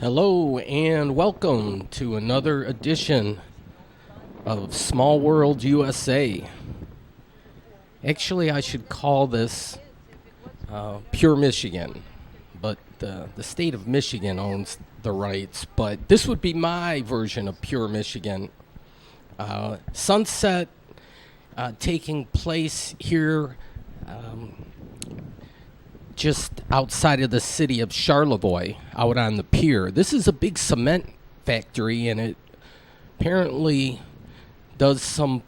Hello and welcome to another edition of Small World USA. Actually, I should call this Pure Michigan, but the state of Michigan owns the rights. But this would be my version of Pure Michigan. Sunset taking place here just outside of the city of Charlevoix, out on the pier. This is a big cement factory, and it apparently does some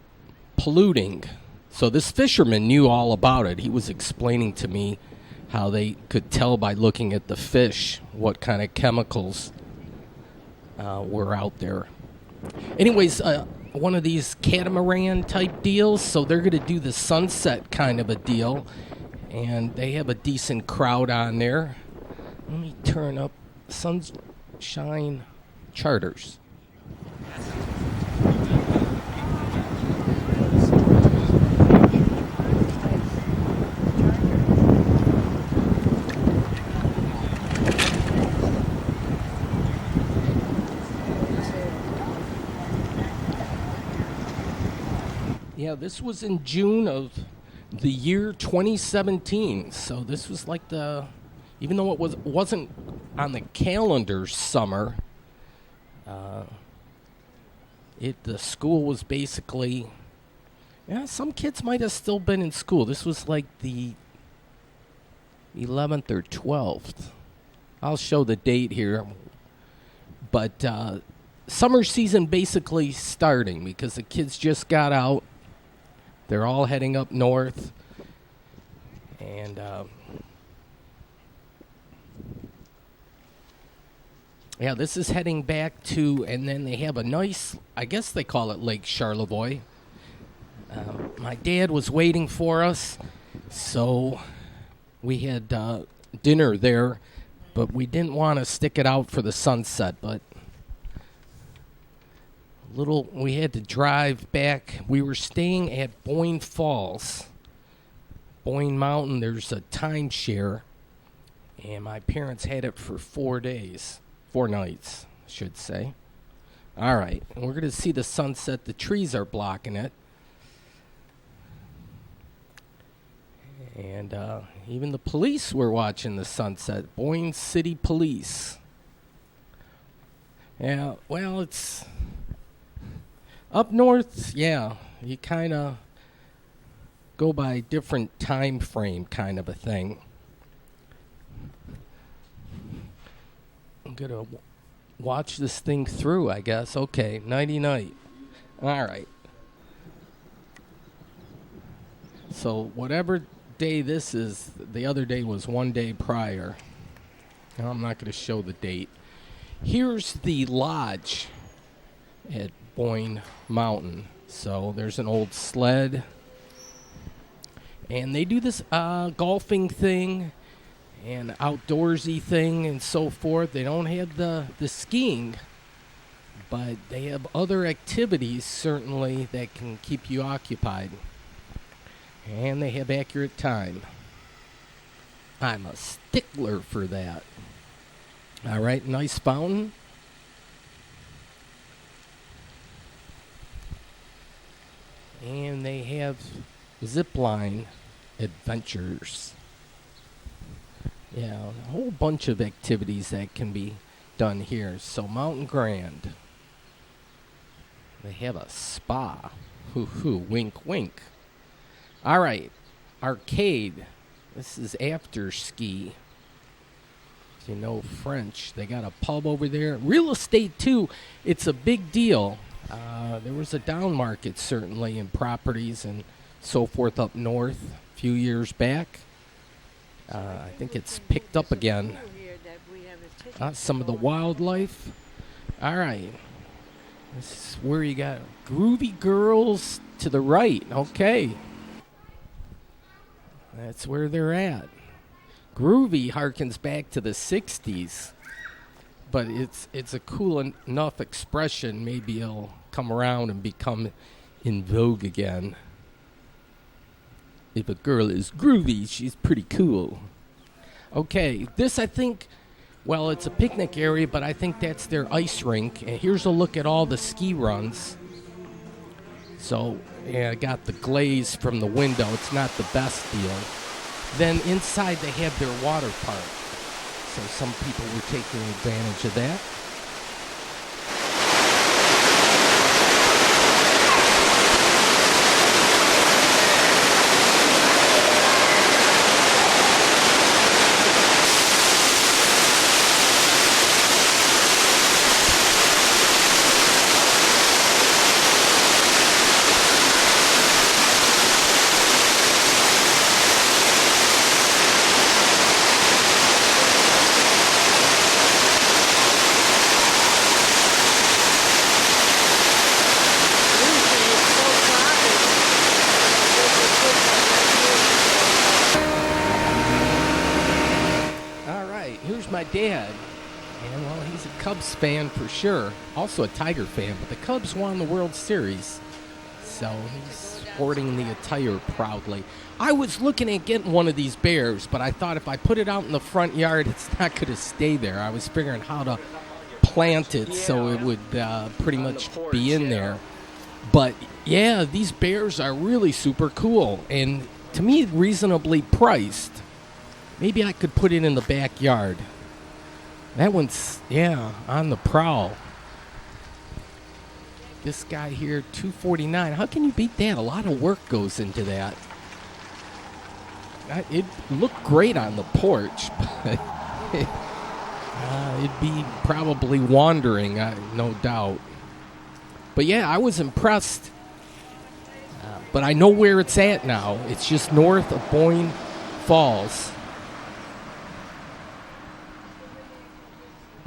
polluting. So this fisherman knew all about it. He was explaining to me how they could tell by looking at the fish what kind of chemicals were out there. Anyways, one of these catamaran type deals, so they're going to do the sunset kind of a deal. And they have a decent crowd on there. Let me turn up Sunshine Charters. Yeah, this was in June of the year 2017, so this was like even though it wasn't on the calendar summer, the school was basically, some kids might have still been in school. This was like the 11th or 12th. I'll show the date here, but summer season basically starting because the kids just got out. They're all heading up north, and this is heading back to, and then they have a nice, I guess they call it Lake Charlevoix. My dad was waiting for us, so we had dinner there, but we didn't want to stick it out for the sunset, but we had to drive back. We were staying at Boyne Falls. Boyne Mountain, there's a timeshare, and my parents had it for 4 days. 4 nights, I should say. All right, and we're going to see the sunset. The trees are blocking it. And even the police were watching the sunset. Boyne City Police. Yeah, well, it's up north, you kind of go by different time frame kind of a thing. I'm going to watch this thing through, I guess. Okay, nighty-night. All right. So whatever day this is, the other day was 1 day prior. Now I'm not going to show the date. Here's the lodge at Boyne Mountain. So there's an old sled, and they do this golfing thing and outdoorsy thing and so forth. They don't have the skiing, but they have other activities certainly that can keep you occupied, and they have accurate time. I'm a stickler for that. All right, nice fountain. And they have zipline adventures. Yeah, a whole bunch of activities that can be done here. So Mountain Grand. They have a spa. Hoo-hoo, wink, wink. All right, arcade. This is after ski. If you know French, they got a pub over there. Real estate, too. It's a big deal. There was a down market, certainly, in properties and so forth up north a few years back. I think it's picked up again. Some of the wildlife. All right. This is where you got Groovy Girls to the right. Okay. That's where they're at. Groovy harkens back to the 60s. But it's a cool enough expression. Maybe it'll come around and become in vogue again. If a girl is groovy, she's pretty cool. Okay, this I think Well, it's a picnic area, but I think that's their ice rink. And here's a look at all the ski runs. So, yeah, I got the glaze from the window. It's not the best deal. Then inside they have their water park. So some people were taking advantage of that. Here's my dad, and well, he's a Cubs fan for sure, also a Tiger fan, but the Cubs won the World Series, so he's sporting the attire proudly. I was looking at getting one of these bears, but I thought if I put it out in the front yard, it's not going to stay there. I was figuring how to plant it so it would pretty much be in there. But yeah, these bears are really super cool, and to me, reasonably priced. Maybe I could put it in the backyard. That one's, yeah, on the prowl. This guy here, $249. How can you beat that? A lot of work goes into that. It looked great on the porch, but it'd be probably wandering, no doubt. But yeah, I was impressed. But I know where it's at now. It's just north of Boyne Falls.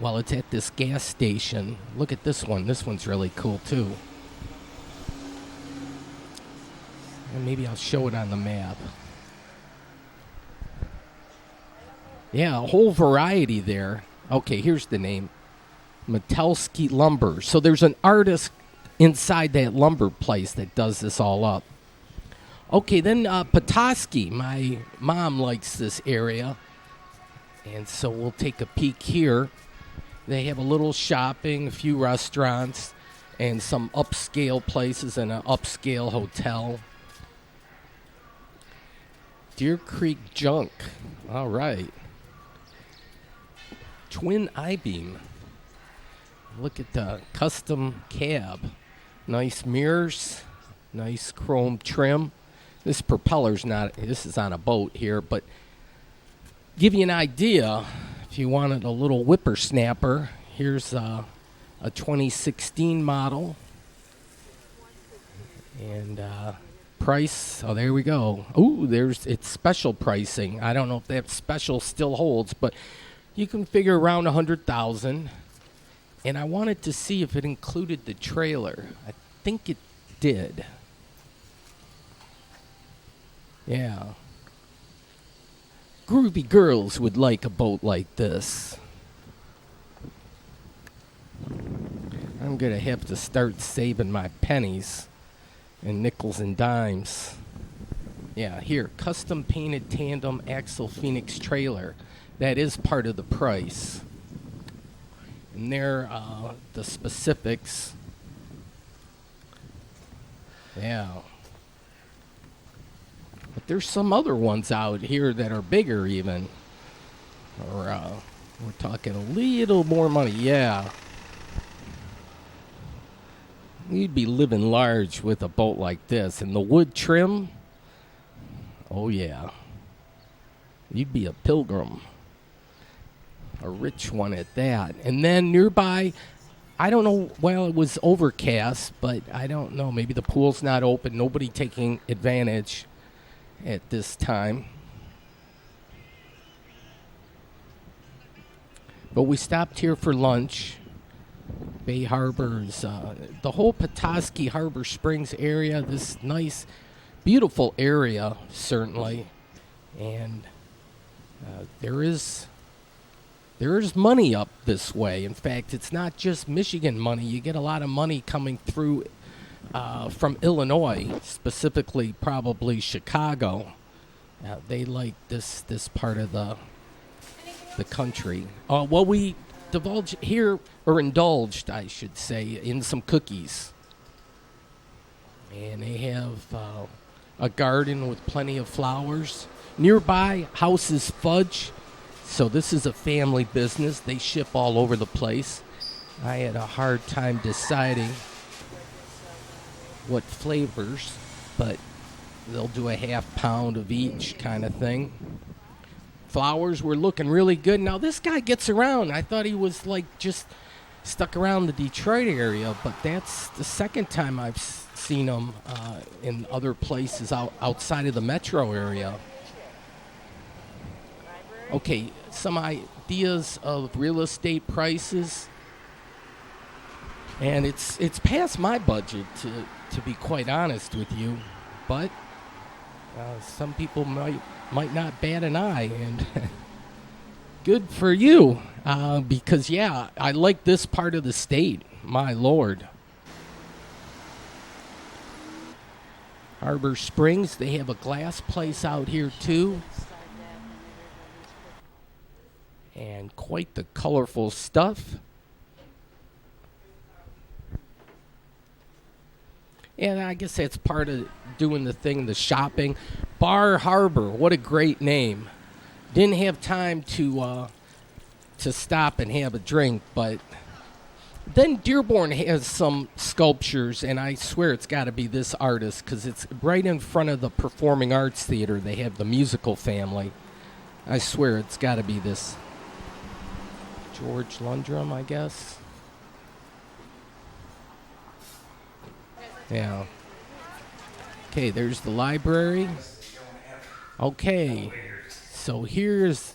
Well, it's at this gas station. Look at this one. This one's really cool, too. And maybe I'll show it on the map. Yeah, a whole variety there. Okay, here's the name. Metelsky Lumber. So there's an artist inside that lumber place that does this all up. Okay, then Petoskey. My mom likes this area. And so we'll take a peek here. They have a little shopping, a few restaurants, and some upscale places and an upscale hotel. Deer Creek Junk. All right. Twin I-beam. Look at the custom cab. Nice mirrors. Nice chrome trim. This propeller's not, this is on a boat here, but give you an idea. If you wanted a little whippersnapper, here's a 2016 model. And price, oh, there we go. Ooh, it's special pricing. I don't know if that special still holds, but you can figure around $100,000. And I wanted to see if it included the trailer. I think it did. Yeah. Groovy girls would like a boat like this. I'm going to have to start saving my pennies and nickels and dimes. Yeah, here, custom painted tandem axle Phoenix trailer. That is part of the price. And there, the specifics. Yeah. But there's some other ones out here that are bigger even. Or we're talking a little more money. Yeah. You'd be living large with a boat like this. And the wood trim, oh yeah. You'd be a pilgrim. A rich one at that. And then nearby, I don't know, well, it was overcast, but I don't know. Maybe the pool's not open. Nobody taking advantage at this time. But we stopped here for lunch. Bay Harbors, the whole Petoskey Harbor Springs area, this nice, beautiful area, certainly. And there is money up this way. In fact, it's not just Michigan money. You get a lot of money coming through from Illinois, specifically probably Chicago. They like this part of the the country. Well, we divulged here, or indulged, I should say, in some cookies. And they have a garden with plenty of flowers. Nearby, House's Fudge. So this is a family business. They ship all over the place. I had a hard time deciding what flavors, but they'll do a half pound of each kind of thing. Flowers were looking really good. Now this guy gets around. I thought he was like just stuck around the Detroit area, but that's the second time I've seen him in other places outside of the metro area. Okay, some ideas of real estate prices. And it's past my budget, to be quite honest with you, but some people might not bat an eye, and good for you, because yeah, I like this part of the state. My lord, Harbor Springs, they have a glass place out here too, and quite the colorful stuff. And I guess that's part of doing the thing, the shopping. Bar Harbor, what a great name. Didn't have time to stop and have a drink, but then Dearborn has some sculptures, and I swear it's got to be this artist because it's right in front of the Performing Arts Theater. They have the musical family. I swear it's got to be this George Lundrum, I guess. Yeah. Okay, there's the library. Okay, so here's...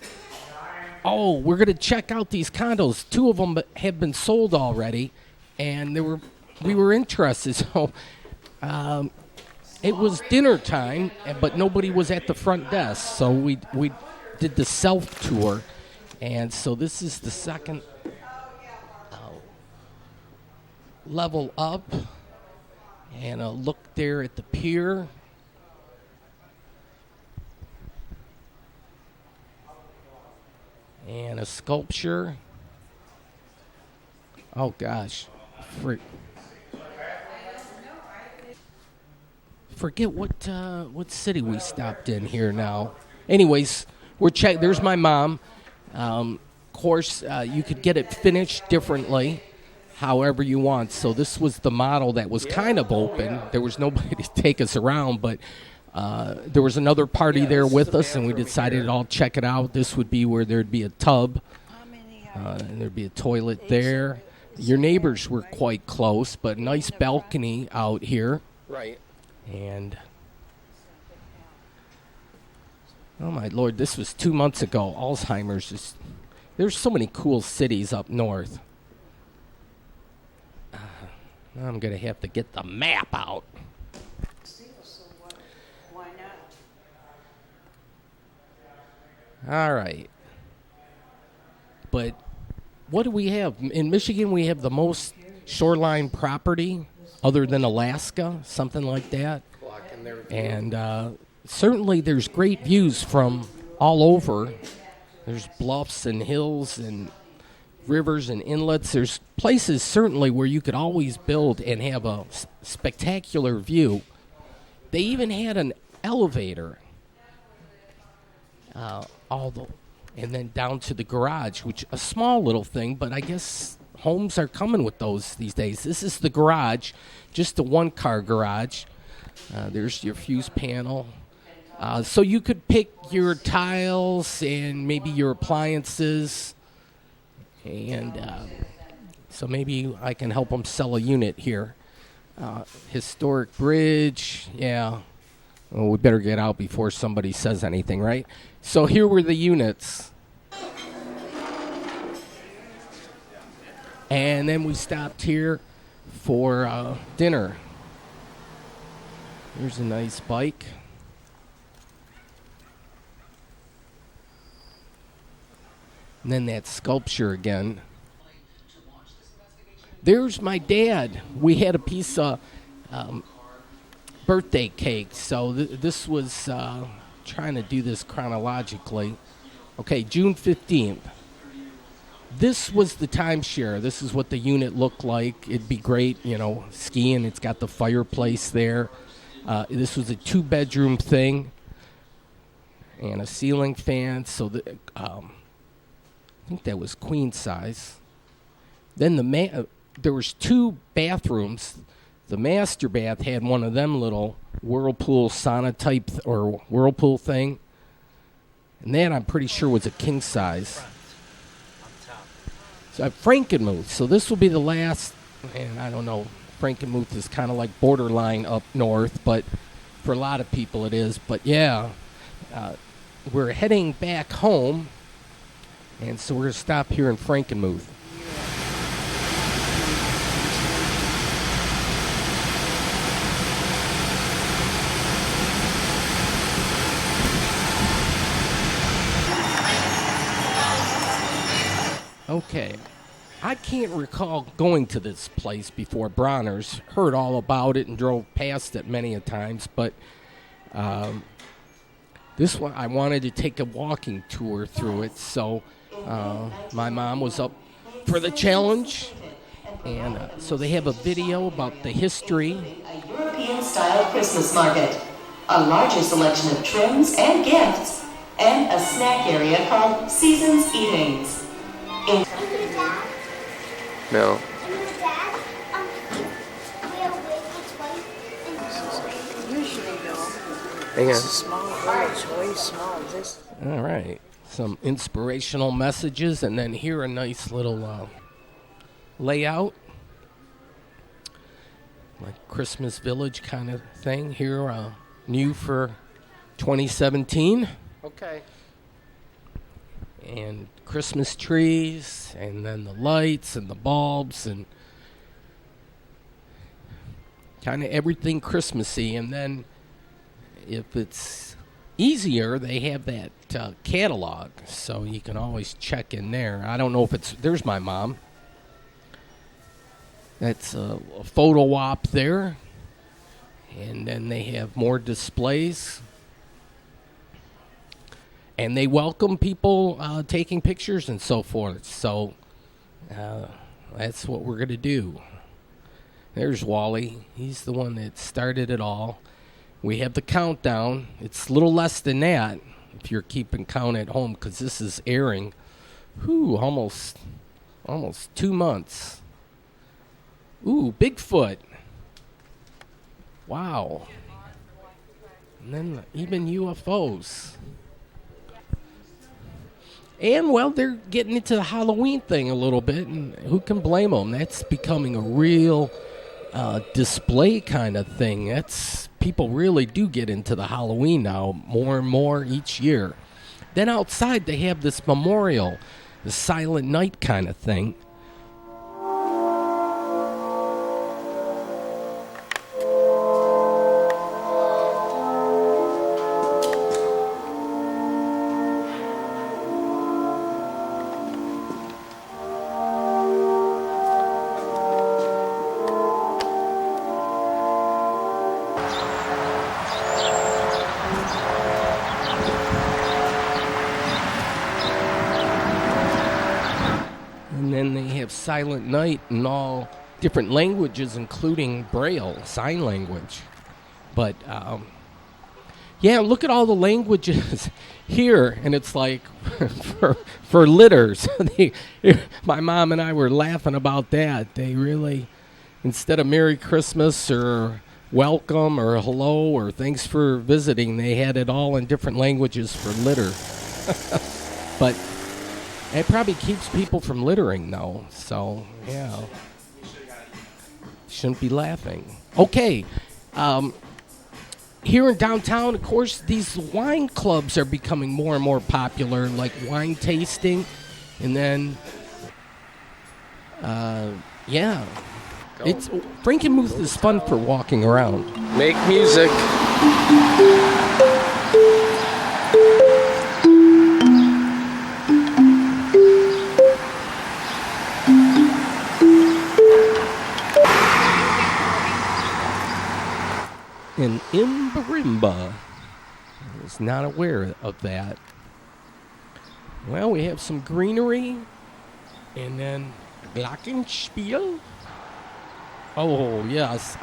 Oh, we're going to check out these condos. 2 of them have been sold already, and we were interested. So it was dinner time, but nobody was at the front desk. So we did the self-tour, and so this is the second level up. And a look there at the pier. And a sculpture. Oh, gosh. Forget what city we stopped in here now. Anyways, there's my mom. Of course, you could get it finished differently, however you want. So this was the model that was kind of open. There was nobody to take us around, but there was another party there with us, and we decided I'll check it out. This would be where there'd be a tub, and there'd be a toilet there. Your neighbors were quite close, but nice balcony out here. Right. And, oh my Lord, this was 2 months ago. Alzheimer's. There's so many cool cities up north. I'm going to have to get the map out. Why not? All right. But what do we have? In Michigan, we have the most shoreline property other than Alaska, something like that. And certainly there's great views from all over. There's bluffs and hills and rivers and inlets. There's places certainly where you could always build and have a spectacular view. They even had an elevator, and then down to the garage, which a small little thing, but I guess homes are coming with those these days. This is the garage, just a one-car garage. There's your fuse panel. So you could pick your tiles and maybe your appliances. And so maybe I can help them sell a unit here. Historic bridge, yeah. Well, we better get out before somebody says anything, right? So here were the units. And then we stopped here for dinner. Here's a nice bike. And then that sculpture again. There's my dad. We had a piece of birthday cake. So this was, trying to do this chronologically. Okay, June 15th. this was the timeshare. This is what the unit looked like. It'd be great, skiing. It's got the fireplace there. This was a 2-bedroom thing and a ceiling fan. So I think that was queen size. Then there was 2 bathrooms. The master bath had one of them little whirlpool sauna type or whirlpool thing. And that I'm pretty sure was a king size. So Frankenmuth. So this will be the last, and I don't know, Frankenmuth is kind of like borderline up north, but for a lot of people it is. But yeah, we're heading back home, and so we're going to stop here in Frankenmuth. Okay, I can't recall going to this place before Bronner's. Heard all about it and drove past it many a times, but this one I wanted to take a walking tour through it. So my mom was up for the challenge, and so they have a video about the history. A European-style Christmas market, a larger selection of trims and gifts, and a snack area called Seasons Eatings. No. Hang on. Small village, way small. All right. Some inspirational messages, and then here a nice little layout. Like Christmas Village kind of thing. Here, new for 2017. Okay. And Christmas trees, and then the lights and the bulbs, and kind of everything Christmassy. And then if it's easier, they have that catalog, so you can always check in there. I don't know if there's my mom. That's a photo op there. And then they have more displays. And they welcome people taking pictures and so forth. So that's what we're going to do. There's Wally. He's the one that started it all. We have the countdown. It's a little less than that if you're keeping count at home, because this is airing. Almost 2 months. Ooh, Bigfoot. Wow. And then even UFOs. And, well, they're getting into the Halloween thing a little bit, and who can blame them? That's becoming a real display kind of thing. People really do get into the Halloween now, more and more each year. Then outside they have this memorial, the Silent Night kind of thing. Silent Night in all different languages, including Braille, sign language. But, yeah, look at all the languages here, and it's like for litters. My mom and I were laughing about that. They really, instead of Merry Christmas or welcome or hello or thanks for visiting, they had it all in different languages for litter. But it probably keeps people from littering, though. So, yeah. Shouldn't be laughing. Okay. Here in downtown, of course, these wine clubs are becoming more and more popular, like wine tasting. And then, yeah. Frankenmuth is fun for walking around. Make music. And Imbarimba. I was not aware of that. Well, we have some greenery. And then Glockenspiel. Oh, yes.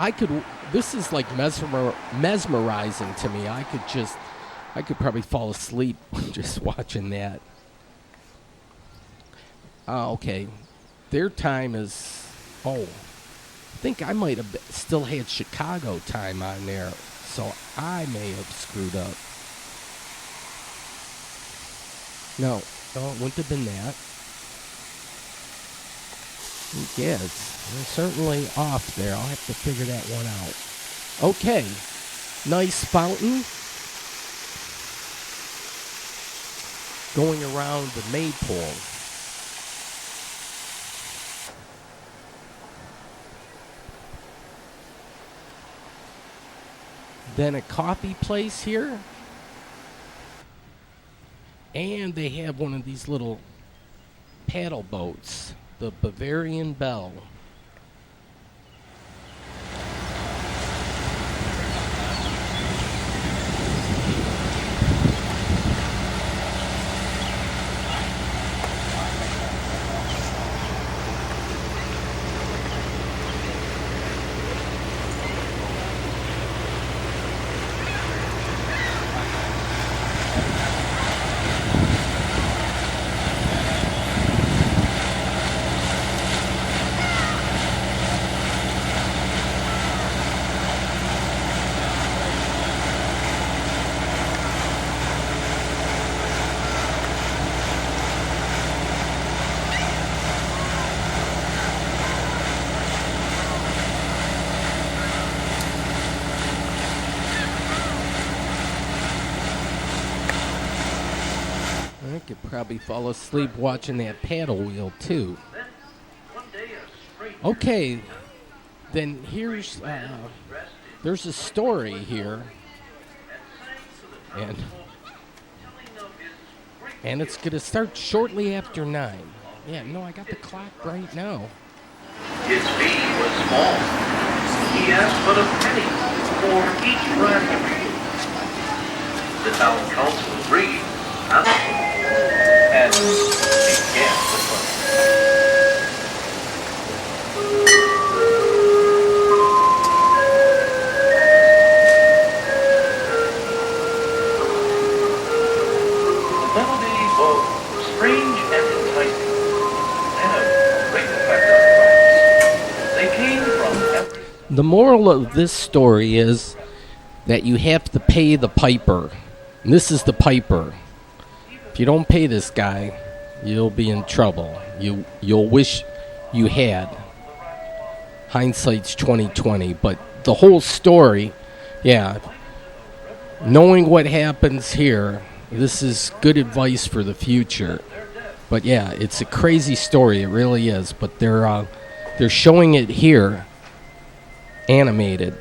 This is like mesmerizing to me. I could probably fall asleep just watching that. Okay. Their time is, I think I might have still had Chicago time on there. So I may have screwed up. No, it wouldn't have been that. Yeah, it's certainly off there. I'll have to figure that one out. Okay. Nice fountain. Going around the maypole. Then a coffee place here. And they have one of these little paddle boats. The Bavarian Belle. I could probably fall asleep watching that paddle wheel, too. Okay, then here's, there's a story here. And it's going to start shortly after 9. Yeah, no, I got the clock right now. His fee was small. He asked but a penny for each brand of meal. The town council agreed, and began the fun. The melody was strange and enticing, and a great effect on crowds. They came from every... The moral of this story is that you have to pay the piper. And this is the piper. If you don't pay this guy, you'll be in trouble. You'll wish you had. Hindsight's 20/20. But the whole story, yeah, knowing what happens here, this is good advice for the future. But yeah, it's a crazy story. It really is. But they're showing it here, animated.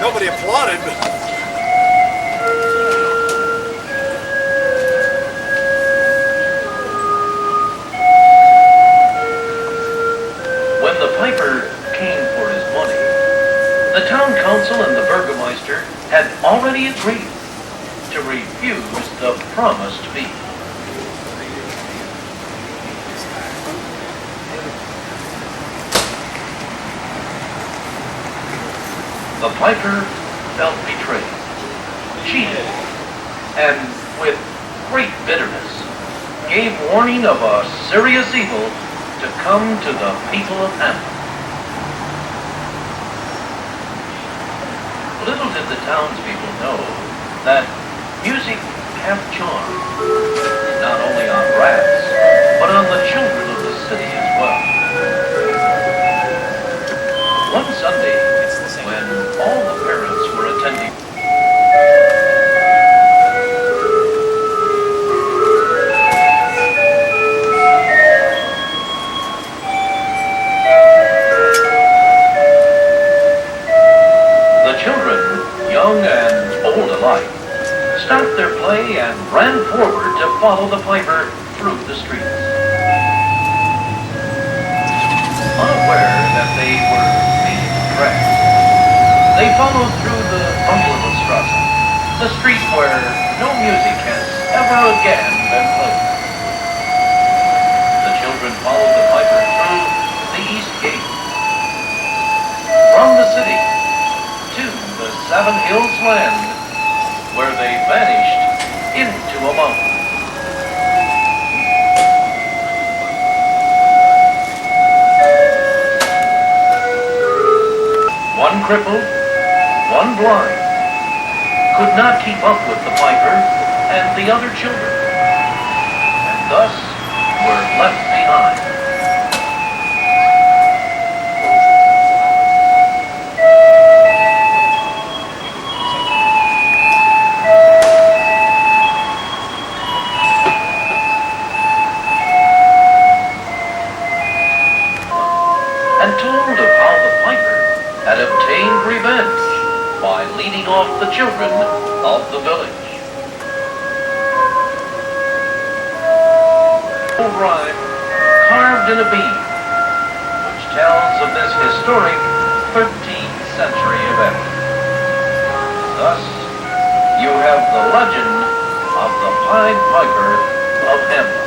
Nobody applauded. When the piper came for his money, the town council and the burgomaster had already agreed to refuse the promised fee. The piper felt betrayed, cheated, and with great bitterness gave warning of a serious evil to come to the people of Hampton. Little did the townspeople know that music had charm, not only on rats, but on the children of the city as well. One Sunday, when all the parents were attending, the children, young and old alike, stopped their play and ran forward to follow the piper through the streets. Unaware that they were being tracked, they followed through the Bundlestrasse, the street where no music has ever again been played. The children followed the piper through the East Gate, from the city to the Seven Hills land, where they vanished into a mountain. One crippled, one blind, could not keep up with the piper and the other children, and thus were left behind. And told of how the piper had obtained revenge by leading off the children of the village. A rhyme carved in a bead, which tells of this historic 13th century event. Thus, you have the legend of the Pied Piper of Hamelin.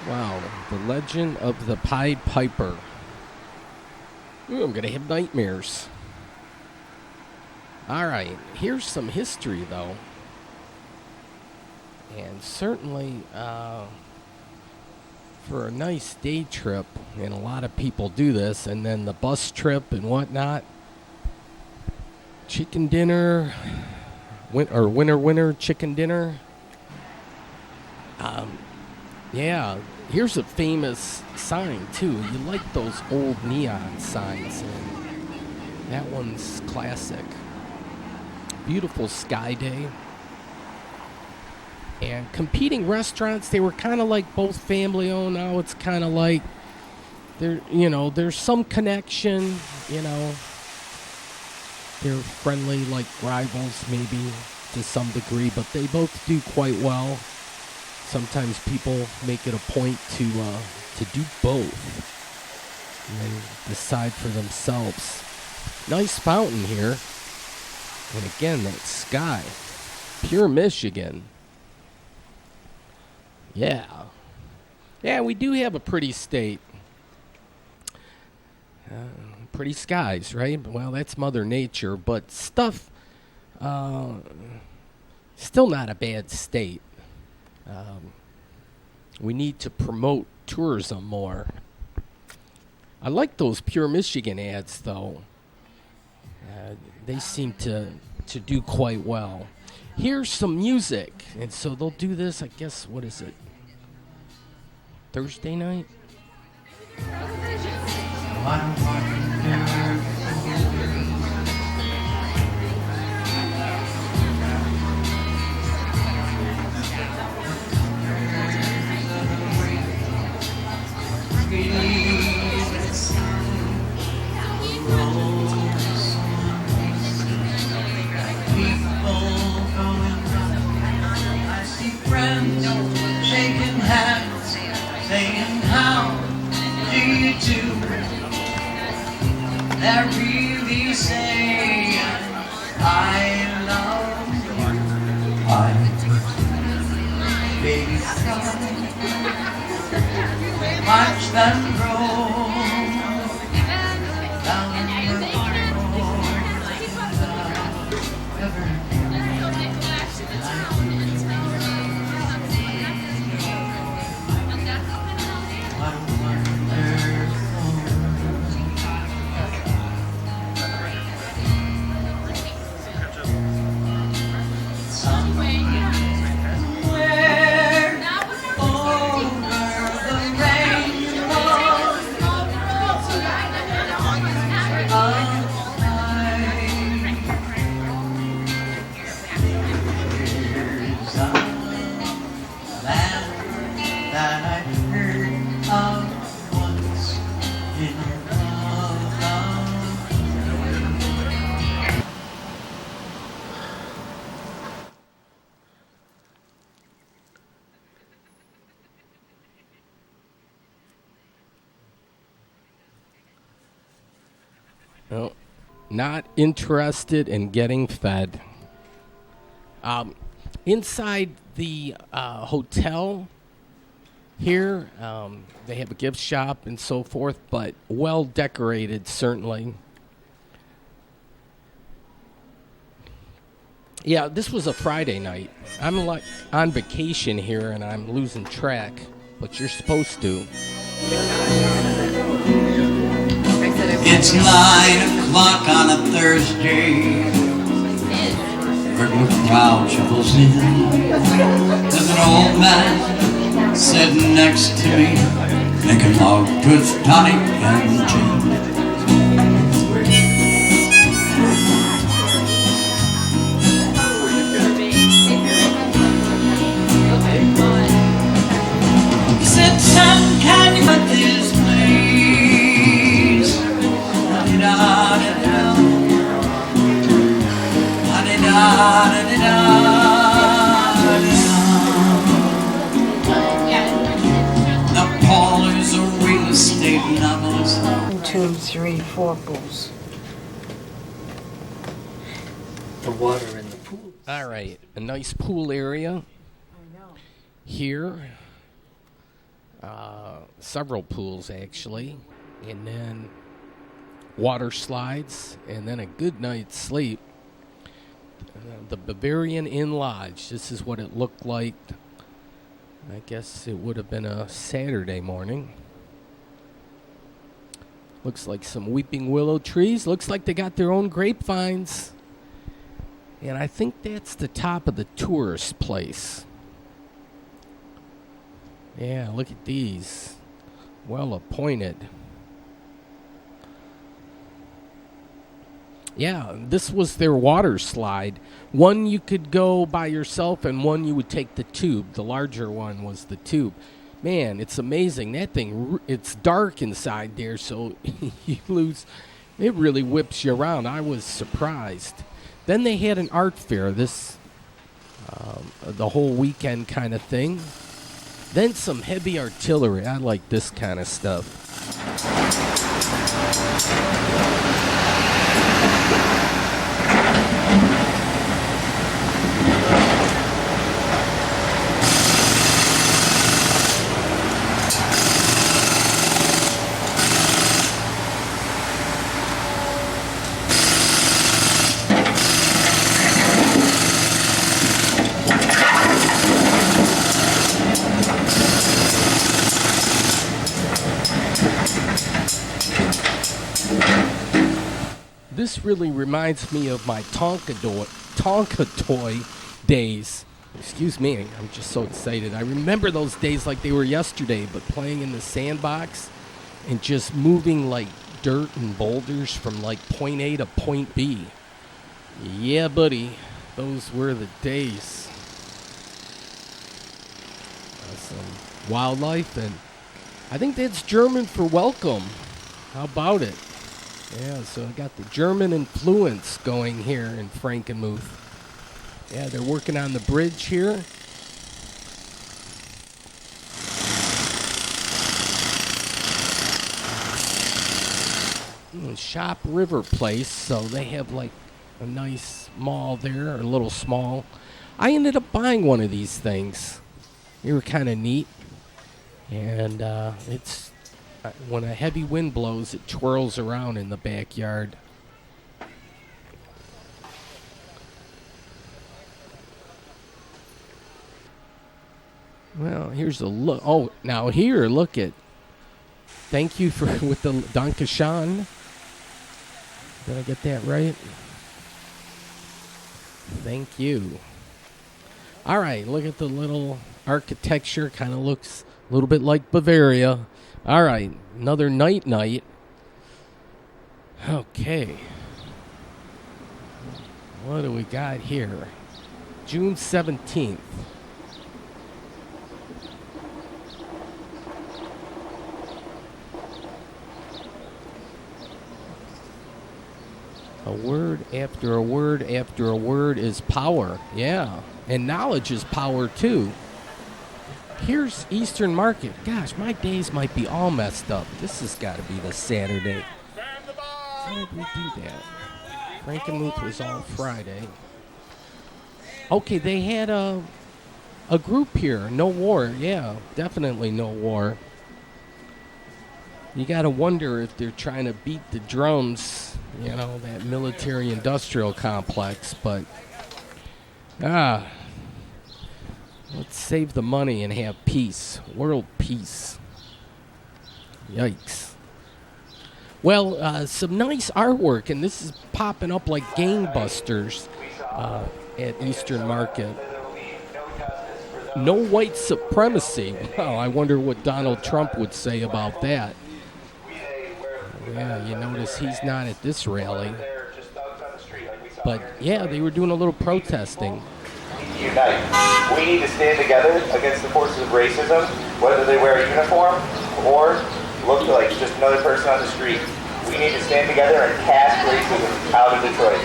Wow, the legend of the Pied Piper. Ooh, I'm gonna have nightmares. Alright, here's some history though. And certainly, for a nice day trip, and a lot of people do this, and then the bus trip and whatnot, chicken dinner, winter chicken dinner. Yeah, here's a famous sign too. You like those old neon signs, and that one's classic. Beautiful sky day. And competing restaurants, they were kind of like both family owned. Now it's kind of like there's some connection, they're friendly like rivals maybe to some degree, but they both do quite well. Sometimes people make it a point to do both and then decide for themselves. Nice fountain here. And again, that sky. Pure Michigan. Yeah. Yeah, we do have a pretty state. Pretty skies, right? Well, that's Mother Nature, but stuff, still not a bad state. We need to promote tourism more. I like those Pure Michigan ads, though. They seem to do quite well. Here's some music. And so they'll do this, I guess, what is it? Thursday night? Shaking hands, saying how do you do? They're really saying I love you. Baby, watch them grow down the road. That I heard of once in love. Oh, not interested in getting fed. Inside the hotel here, they have a gift shop and so forth, but well decorated, certainly. Yeah, this was a Friday night. I'm like on vacation here and I'm losing track, but you're supposed to. It's 9 o'clock on a Thursday. Regular crowd shuffles in. There's an old man sitting next to me, making love with tonic and gin. He said, son, can you put this place? Da-da-da-da. Now Paul is a real estate novelist. 1, 2, 3, 4 pools. The water in the pool. All right, a nice pool area here. Several pools, actually. And then water slides, and then a good night's sleep. The Bavarian Inn Lodge. This is what it looked like. I guess it would have been a Saturday morning. Looks like some weeping willow trees. Looks like they got their own grapevines. And I think that's the top of the tourist place. Yeah, look at these. Well appointed. Yeah, this was their water slide. One you could go by yourself and one you would take the tube. The larger one was the tube. Man, it's amazing. That thing, it's dark inside there, so you lose. It really whips you around. I was surprised. Then they had an art fair, this, the whole weekend kind of thing. Then some heavy artillery. I like this kind of stuff. This really reminds me of my Tonka toy days. Excuse me, I'm just so excited. I remember those days like they were yesterday, but playing in the sandbox and just moving like dirt and boulders from like point A to point B. Yeah, buddy, those were the days. Some wildlife, and I think that's German for welcome. How about it? Yeah, so I got the German influence going here in Frankenmuth. Yeah, they're working on the bridge here. Shop River Place, so they have like a nice mall there, or a little small. I ended up buying one of these things. They were kind of neat. And it's when a heavy wind blows, it twirls around in the backyard. Well, here's a look. Oh, now here, look at. Thank you for with the Dankeschön. Did I get that right? Thank you. All right, look at the little architecture. Kind of looks a little bit like Bavaria. All right, another night. Okay. What do we got here? June 17th. A word after a word after a word is power. Yeah. And knowledge is power, too. Here's Eastern Market. Gosh, my days might be all messed up. This has got to be the Saturday. How did we do that? Frankenmuth was all Friday. Okay, they had a group here. No War. Yeah, definitely No War. You got to wonder if they're trying to beat the drums, you know, that military-industrial complex. But, let's save the money and have peace. World peace. Yikes. Well, some nice artwork, and this is popping up like gangbusters at Eastern Market. No white supremacy. Wow, I wonder what Donald Trump would say about that. Yeah, you notice he's not at this rally. But, yeah, they were doing a little protesting. Unite. We need to stand together against the forces of racism, whether they wear a uniform or look like just another person on the street. We need to stand together and cast racism out of Detroit.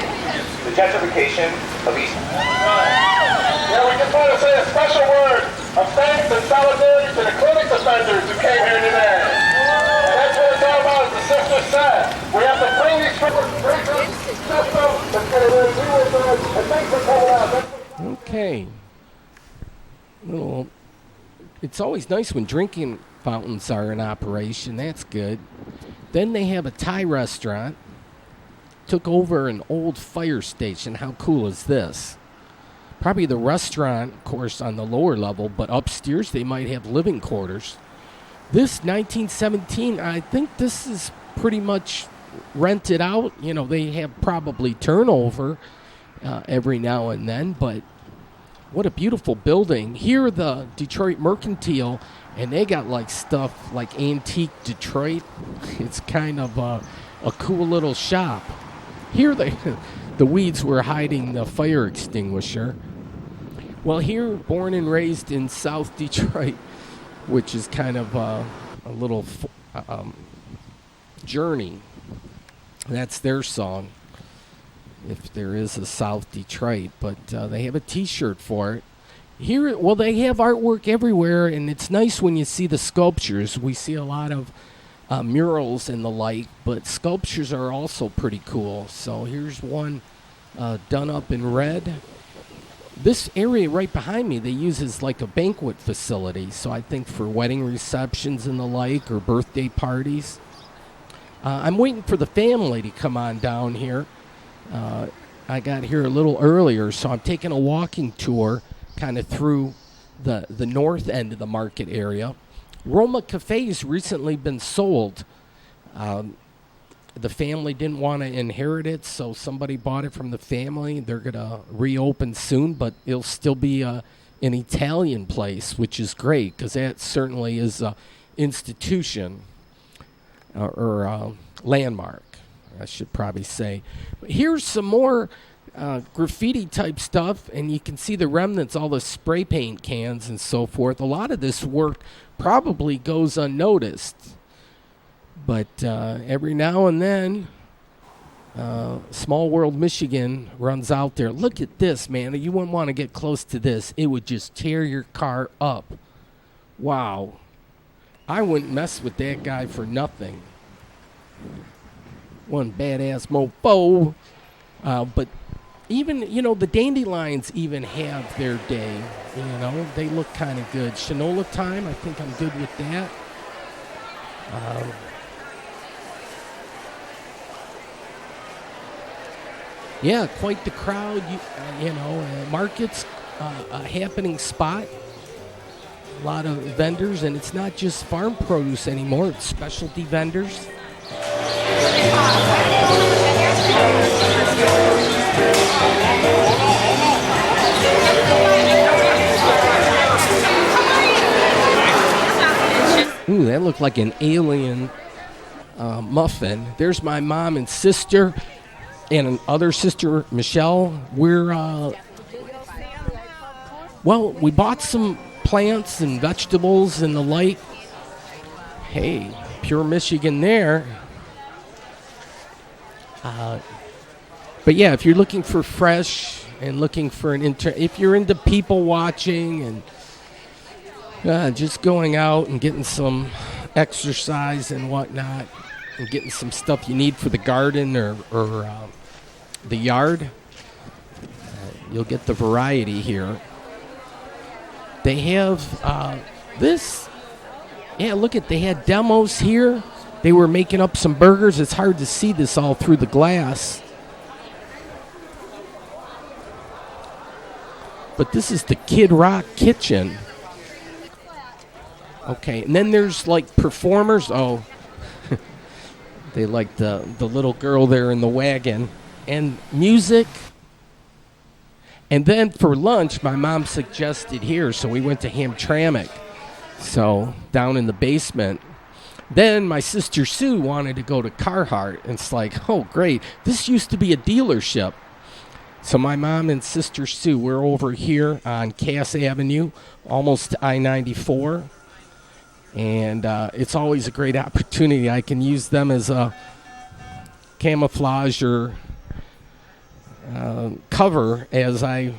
The gentrification of East. Yeah, we just want to say a special word of thanks and solidarity to the clinic offenders who came here today. And that's what it's all about, as the sister said. We have to bring these people to racist system that's going to really deal with us. And thanks for coming out. Okay. Well, it's always nice when drinking fountains are in operation. That's good. Then they have a Thai restaurant. Took over an old fire station. How cool is this? Probably the restaurant, of course, on the lower level, but upstairs they might have living quarters. This 1917, I think this is pretty much rented out. You know, they have probably turnover every now and then, but what a beautiful building. Here, the Detroit Mercantile, and they got like stuff like Antique Detroit. It's kind of a cool little shop. Here, the weeds were hiding the fire extinguisher. Well, here, born and raised in South Detroit, which is kind of a little journey. That's their song, if there is a South Detroit. But they have a T-shirt for it. Here, well, they have artwork everywhere, and it's nice when you see the sculptures. We see a lot of murals and the like, but sculptures are also pretty cool. So here's one done up in red. This area right behind me they use as like a banquet facility, so I think for wedding receptions and the like, or birthday parties. I'm waiting for the family to come on down here. I got here a little earlier, so I'm taking a walking tour kind of through the north end of the market area. Roma Cafe's recently been sold. The family didn't want to inherit it, so somebody bought it from the family. They're going to reopen soon, but it'll still be an Italian place, which is great because that certainly is an institution or landmark, I should probably say. Here's some more graffiti-type stuff, and you can see the remnants, all the spray paint cans and so forth. A lot of this work probably goes unnoticed. But every now and then, Small World Michigan runs out there. Look at this, man. You wouldn't want to get close to this. It would just tear your car up. Wow. I wouldn't mess with that guy for nothing. One badass mofo. But even, you know, the dandelions even have their day. You know, they look kind of good. Shinola time, I think I'm good with that. Yeah, quite the crowd. Market's a happening spot. A lot of vendors, and it's not just farm produce anymore. It's specialty vendors. Ooh, that looked like an alien muffin. There's my mom and sister. And an other sister, Michelle, we bought some plants and vegetables and the like. Hey, pure Michigan there. But yeah, if you're looking for fresh and looking for if you're into people watching and just going out and getting some exercise and whatnot, and getting some stuff you need for the garden or the yard, you'll get the variety here. They have this. Yeah, look at, they had demos here. They were making up some burgers. It's hard to see this all through the glass. But this is the Kid Rock Kitchen. Okay, and then there's like performers. Oh, they like the little girl there in the wagon. And music. And then for lunch, my mom suggested here, so we went to Hamtramck. So down in the basement. Then my sister Sue wanted to go to Carhartt. And it's like, oh, great. This used to be a dealership. So my mom and sister Sue, we're over here on Cass Avenue, almost to I-94. And it's always a great opportunity. I can use them as a camouflage or cover as I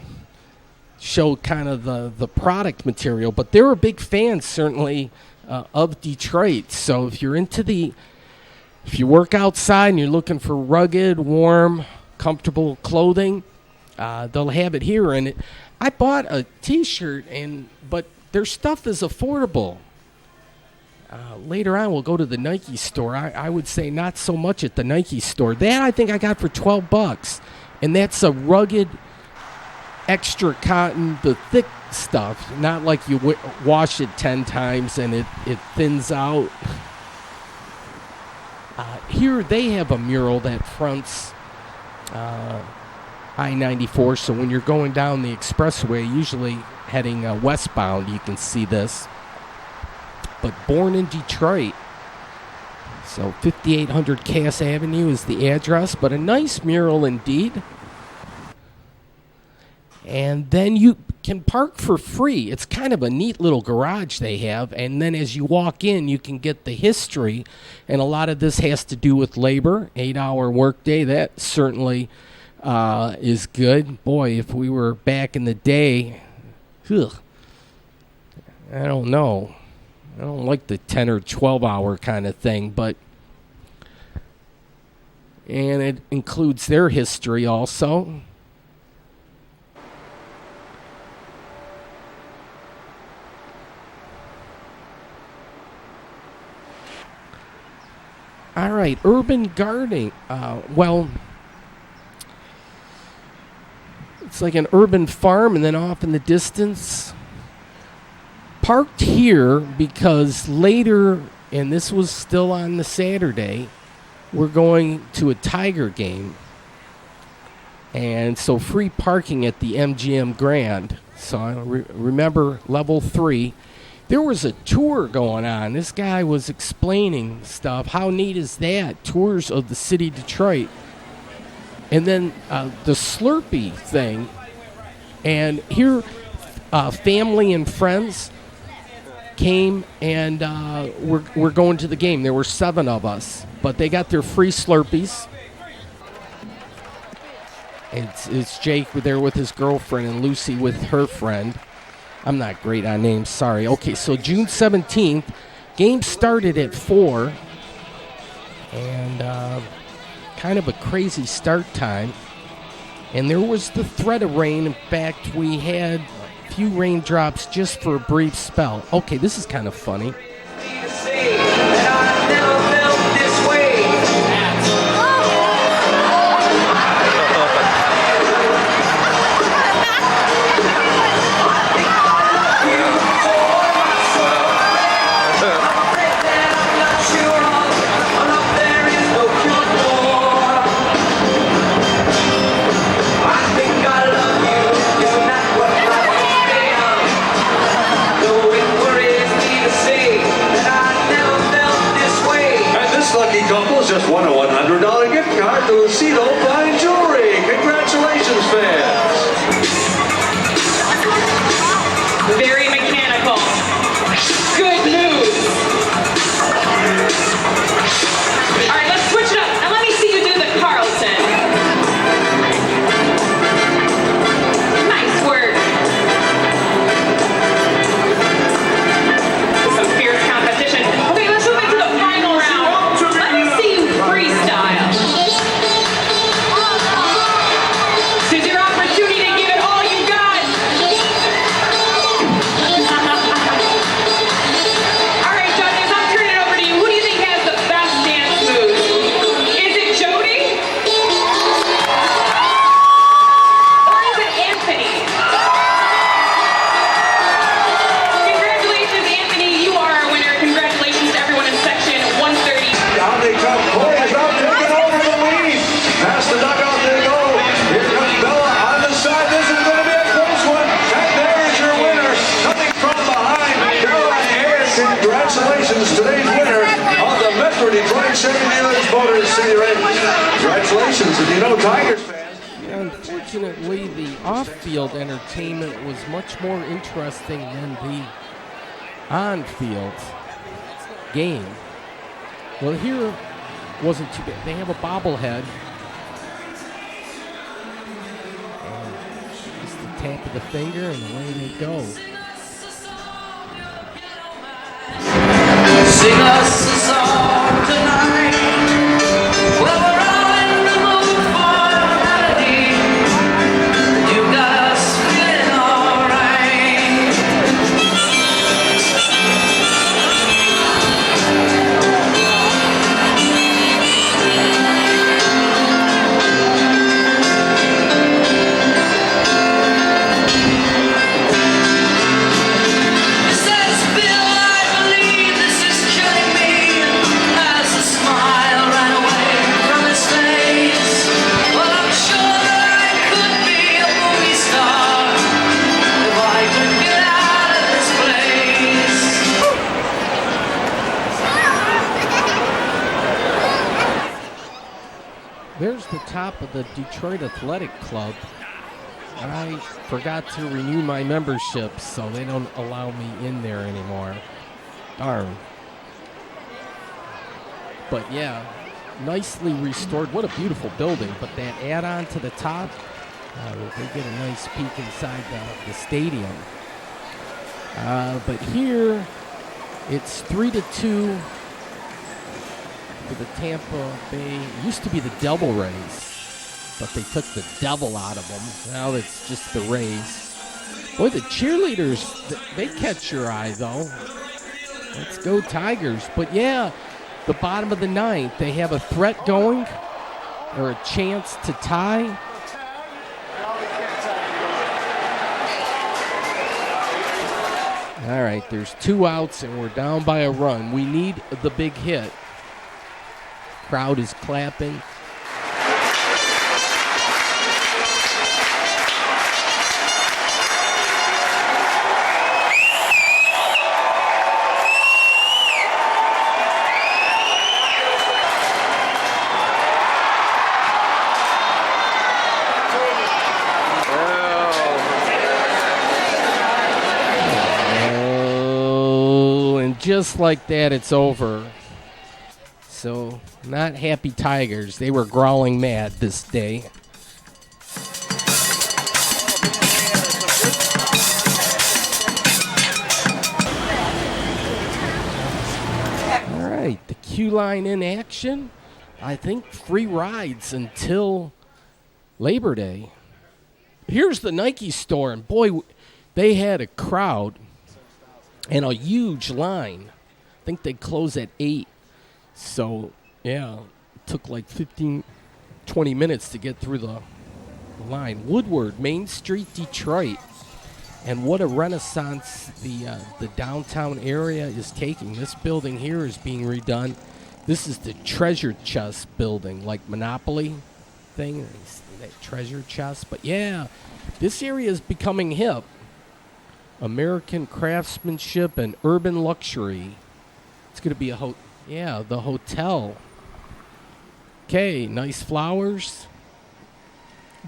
show kind of the product material. But they're a big fan, certainly, of Detroit. So if you're if you work outside and you're looking for rugged, warm, comfortable clothing, they'll have it here. And I bought a T-shirt, but their stuff is affordable. Later on, we'll go to the Nike store. I would say not so much at the Nike store. That I think I got for $12, and that's a rugged, extra cotton, the thick stuff. Not like you wash it 10 times and it thins out. Here they have a mural that fronts I-94, so when you're going down the expressway, usually heading westbound, you can see this. But born in Detroit. So 5800 Cass Avenue is the address, but a nice mural indeed. And then you can park for free. It's kind of a neat little garage they have. And then as you walk in, you can get the history. And a lot of this has to do with labor, 8-hour workday. That certainly is good. Boy, if we were back in the day, I don't know. I don't like the 10 or 12-hour kind of thing, and it includes their history also. All right, urban gardening. It's like an urban farm, and then off in the distance. Parked here because later, and this was still on the Saturday, we're going to a Tiger game. And so free parking at the MGM Grand. So I remember level 3. There was a tour going on. This guy was explaining stuff. How neat is that? Tours of the city of Detroit. And then the Slurpee thing. And here, family and friends came and we're going to the game. There were 7 of us, but they got their free Slurpees. It's Jake there with his girlfriend and Lucy with her friend. I'm not great on names, sorry. Okay, so June 17th, game started at 4, and kind of a crazy start time. And there was the threat of rain. In fact, we had few raindrops just for a brief spell. Okay, this is kind of funny. Just won a $100 gift card to Lucido Fine Jewelry. Congratulations, fans. Very mechanical. Good news. All right, let's switch it up. Now let me see you do the Carlton. Nice work. Some fierce competition. Okay, let's move into the final round. Let me see you Village Motor City Race. Congratulations, and you know, Tigers fans. Unfortunately, the off-field entertainment was much more interesting than the on-field game. Well, here wasn't too bad. They have a bobblehead. Just the tap of the finger and away they go. Sing us a song tonight. Well, we're all in the mood for a melody. You got us feeling alright. It says, Bill, I believe this is killing me. As a smile ran away from his face. Well, I'm sure that I could be a movie star if I could get out of this place. There's the top of the Detroit Athletic Club. I forgot to renew my membership, so they don't allow me in there anymore. Darn. But yeah, nicely restored. What a beautiful building. But that add-on to the top, they get a nice peek inside the stadium. But here, it's 3-2 for the Tampa Bay. It used to be the Devil Rays, but they took the devil out of them. Now it's just the Rays. Boy, the cheerleaders, they catch your eye, though. Let's go Tigers. But yeah, the bottom of the ninth, they have a threat going or a chance to tie. All right, there's 2 outs and we're down by a run. We need the big hit. Crowd is clapping. Oh, and just like that, it's over. So, not happy Tigers. They were growling mad this day. All right, the Q line in action. I think free rides until Labor Day. Here's the Nike store, and boy, they had a crowd and a huge line. I think they close at 8. So, yeah, it took like 15, 20 minutes to get through the line. Woodward, Main Street, Detroit. And what a renaissance the downtown area is taking. This building here is being redone. This is the treasure chest building, like Monopoly thing, that treasure chest. But yeah, this area is becoming hip. American craftsmanship and urban luxury. It's going to be the hotel. Okay, nice flowers.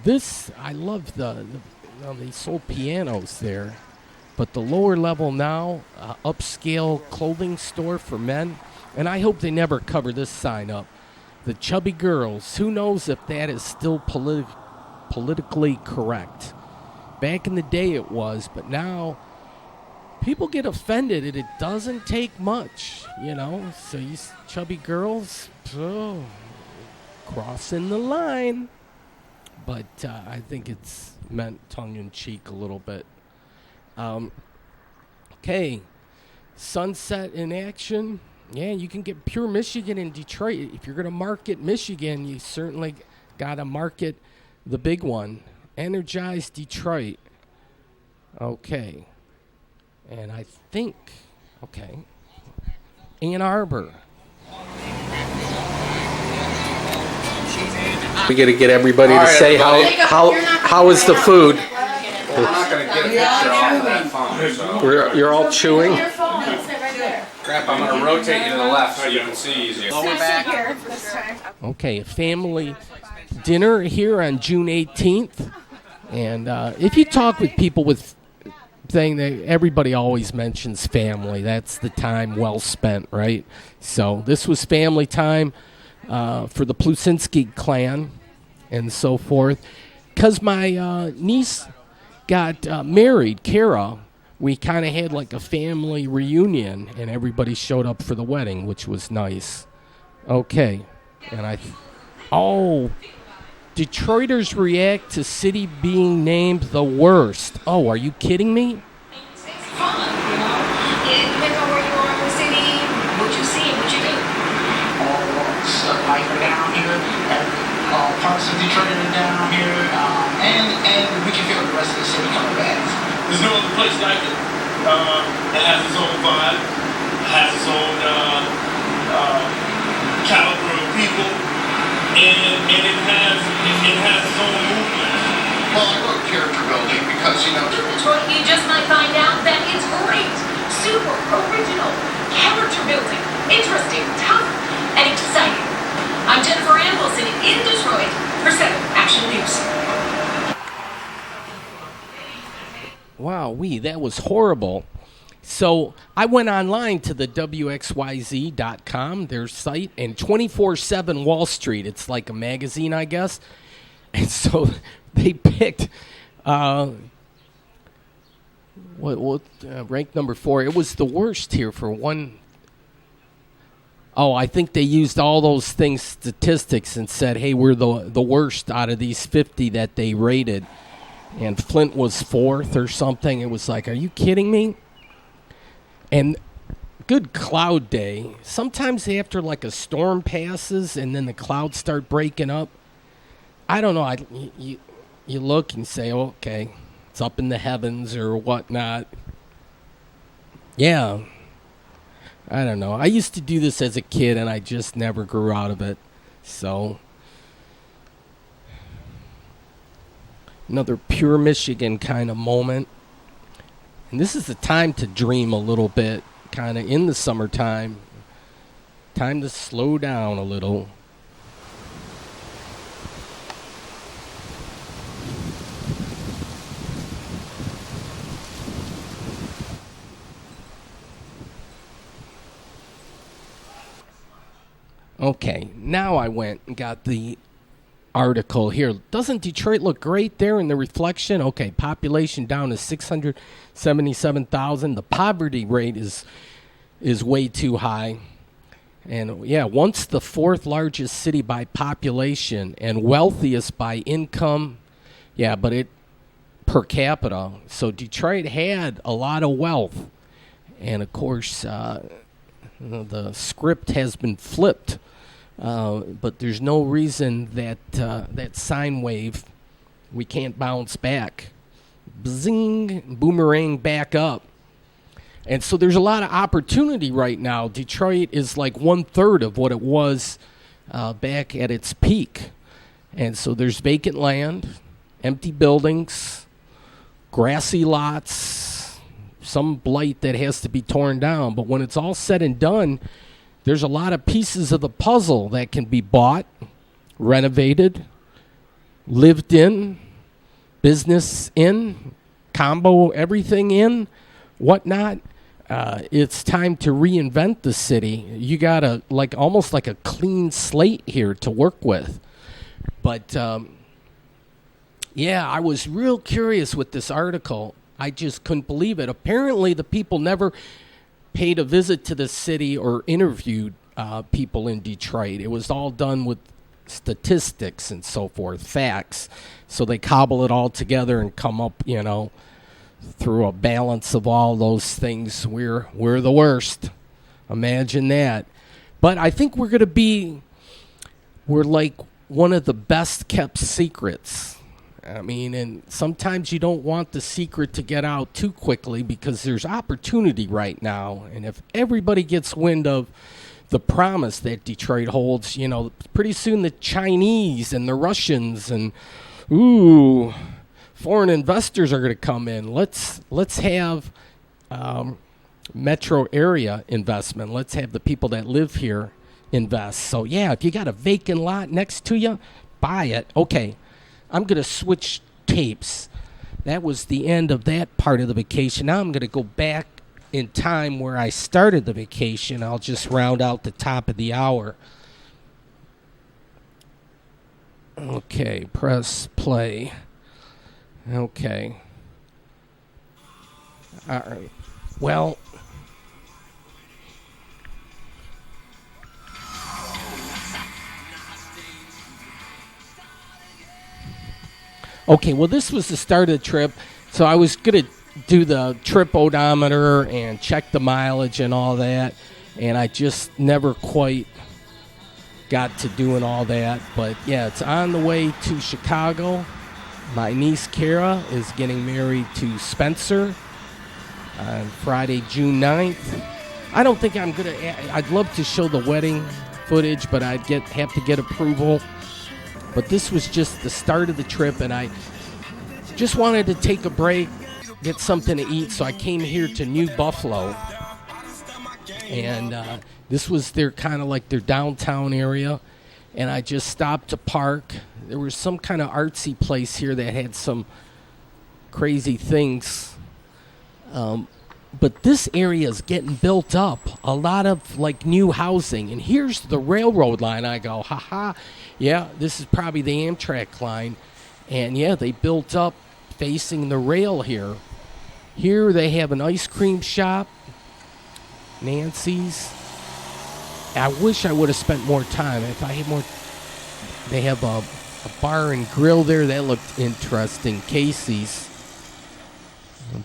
This, I love they sold pianos there. But the lower level now, upscale clothing store for men. And I hope they never cover this sign up. The chubby girls. Who knows if that is still politically correct. Back in the day it was, but now people get offended and it doesn't take much, you know. So you chubby girls, crossing the line. But I think it's meant tongue-in-cheek a little bit. Okay, Sunset in action. Yeah, you can get Pure Michigan in Detroit. If you're going to market Michigan, you certainly got to market the big one. Energize Detroit. Okay. And I think, Ann Arbor. We got to get everybody to say how is the food. We're not going to get a picture off of that phone. So. You're all chewing. Grab Crap, I'm going to rotate you to the left so you can see easier. Lower back. Okay, a family dinner here on June 18th. And if you talk with people with thing that everybody always mentions family, that's the time well spent, right? So this was family time for the Plusinski clan and so forth. Because my niece got married, Kara, we kind of had like a family reunion, and everybody showed up for the wedding, which was nice. Okay, and Detroiters react to city being named the worst. Oh, are you kidding me? It's fun, you know. It depends on where you are in the city, what you see, and what you do. All walks of life are down here, and parts of Detroit are down here, and we can feel the rest of the city coming back. There's no other place like it. It has its own vibe, has its own caliber of people, and it has its own movement. Well, I wrote character building because, you know... Detroit, you just might find out that it's great, super original, character building, interesting, tough, and exciting. I'm Jennifer Ann Wilson in Detroit for 7 Action News. Wow, that was horrible. So I went online to the WXYZ.com, their site, and 24/7 Wall Street. It's like a magazine, I guess. And so they picked ranked number 4. It was the worst here for one. Oh, I think they used all those things, statistics, and said, hey, we're the worst out of these 50 that they rated. And Flint was 4th or something. It was like, are you kidding me? And good cloud day. Sometimes after like a storm passes and then the clouds start breaking up, I don't know. You look and say, okay, it's up in the heavens or whatnot. Yeah. I don't know. I used to do this as a kid and I just never grew out of it. So, another pure Michigan kind of moment. And this is the time to dream a little bit, kind of in the summertime. Time to slow down a little. Okay, now I went and got the article here. Doesn't Detroit look great there in the reflection? Okay, population down to 677,000. The poverty rate is way too high. And yeah, once the 4th largest city by population and wealthiest by income. Yeah, but it per capita. So Detroit had a lot of wealth. And of course, the script has been flipped. But there's no reason that that sine wave, we can't bounce back. Bzing, boomerang back up. And so there's a lot of opportunity right now. Detroit is like 1/3 of what it was back at its peak. And so there's vacant land, empty buildings, grassy lots, some blight that has to be torn down. But when it's all said and done, there's a lot of pieces of the puzzle that can be bought, renovated, lived in, business in, combo everything in, whatnot. It's time to reinvent the city. You got almost like a clean slate here to work with. But yeah, I was real curious with this article. I just couldn't believe it. Apparently, the people never paid a visit to the city or interviewed people in Detroit. It was all done with statistics and so forth, facts. So they cobble it all together and come up, through a balance of all those things. We're the worst. Imagine that. But I think we're like one of the best kept secrets. I mean, and sometimes you don't want the secret to get out too quickly because there's opportunity right now. And if everybody gets wind of the promise that Detroit holds, pretty soon the Chinese and the Russians and, foreign investors are going to come in. Let's have metro area investment. Let's have the people that live here invest. So, yeah, if you got a vacant lot next to you, buy it. Okay, I'm going to switch tapes. That was the end of that part of the vacation. Now I'm going to go back in time where I started the vacation. I'll just round out the top of the hour. Okay, press play. Okay. All right. Well, okay, well, this was the start of the trip, so I was going to do the trip odometer and check the mileage and all that, and I just never quite got to doing all that. But, yeah, it's on the way to Chicago. My niece, Kara, is getting married to Spencer on Friday, June 9th. I don't think I'm going to... I'd love to show the wedding footage, but I'd have to get approval. But this was just the start of the trip, and I just wanted to take a break, get something to eat, so I came here to New Buffalo. And this was their kind of like their downtown area, and I just stopped to park. There was some kind of artsy place here that had some crazy things. But this area is getting built up. A lot of like new housing. And here's the railroad line. I go, haha. Yeah, this is probably the Amtrak line. And yeah, they built up facing the rail here. Here they have an ice cream shop. Nancy's. I wish I would have spent more time. If I had more. They have a bar and grill there. That looked interesting. Casey's.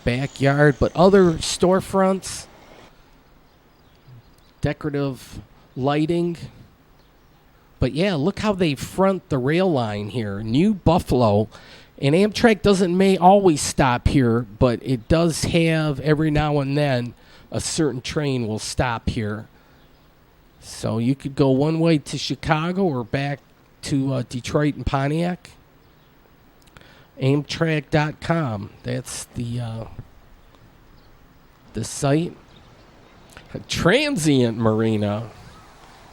Backyard, but other storefronts, decorative lighting. But yeah, look how they front the rail line here. New Buffalo. And Amtrak may always stop here, but it does have every now and then a certain train will stop here. So you could go one way to Chicago or back to Detroit and Pontiac. Amtrak.com. That's the site. A transient marina.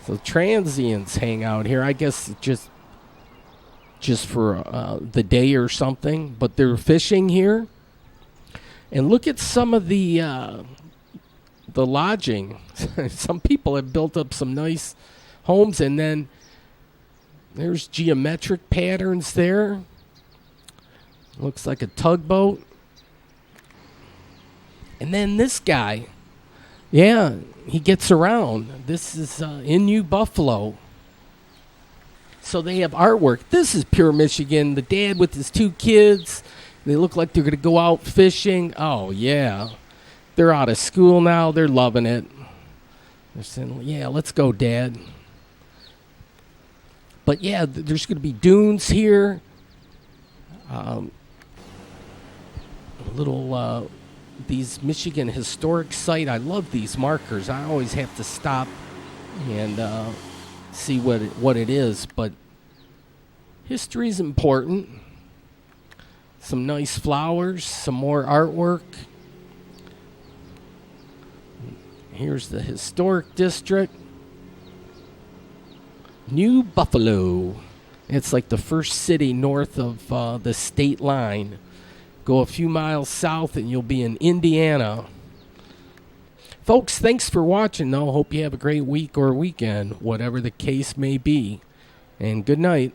So transients hang out here. I guess just for the day or something. But they're fishing here. And look at some of the lodging. Some people have built up some nice homes, and then there's geometric patterns there. Looks like a tugboat. And then this guy, yeah, he gets around. This is in New Buffalo. So they have artwork. This is pure Michigan. The dad with his two kids. They look like they're going to go out fishing. Oh, yeah. They're out of school now. They're loving it. They're saying, yeah, let's go, Dad. But, yeah, there's going to be dunes here. These Michigan historic site. I love these markers. I always have to stop and see what it is. But history is important. Some nice flowers, some more artwork. Here's the historic district. New Buffalo. It's like the first city north of the state line. Go a few miles south and you'll be in Indiana. Folks, thanks for watching, though. Hope you have a great week or weekend, whatever the case may be. And good night.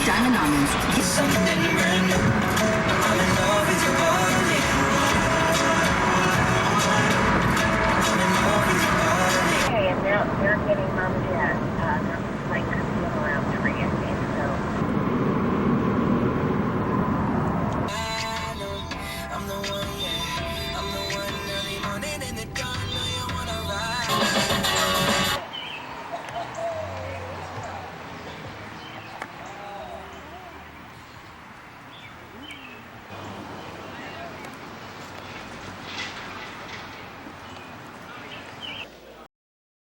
Diamond Almonds. Something brand new. I'm in love with your body.